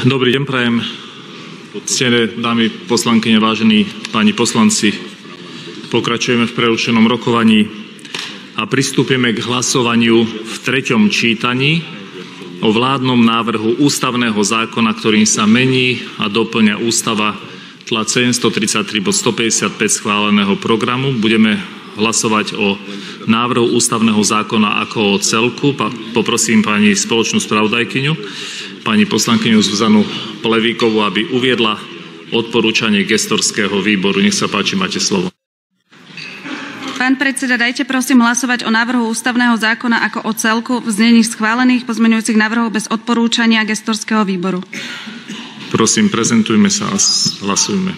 Dobrý deň prajem, ctené dámy poslankyne, vážení páni poslanci. Pokračujeme v prerušenom rokovaní a pristúpime k hlasovaniu v treťom čítaní o vládnom návrhu ústavného zákona, ktorým sa mení a doplňa ústava tlač 733 bod 155 schváleného programu. Budeme hlasovať o návrhu ústavného zákona ako o celku. Poprosím pani spoločnú spravodajkyňu, pani poslankyňu Zuzanu Plevíkovú, aby uviedla odporúčanie gestorského výboru. Nech sa páči, máte slovo. Pán predseda, dajte prosím hlasovať o návrhu ústavného zákona ako o celku v znení schválených pozmeňujúcich návrhov bez odporúčania gestorského výboru. Prosím, prezentujme sa a hlasujme.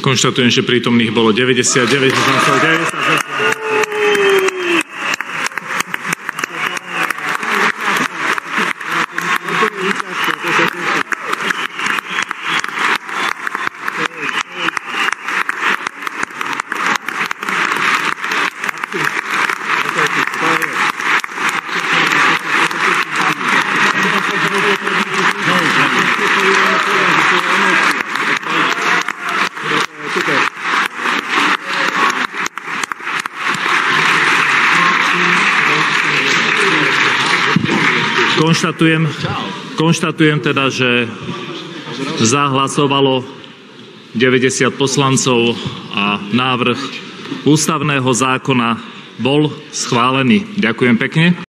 Konštatujem, že prítomných bolo 99 poslancov. Konštatujem teda, že zahlasovalo 90 poslancov a návrh ústavného zákona bol schválený. Ďakujem pekne.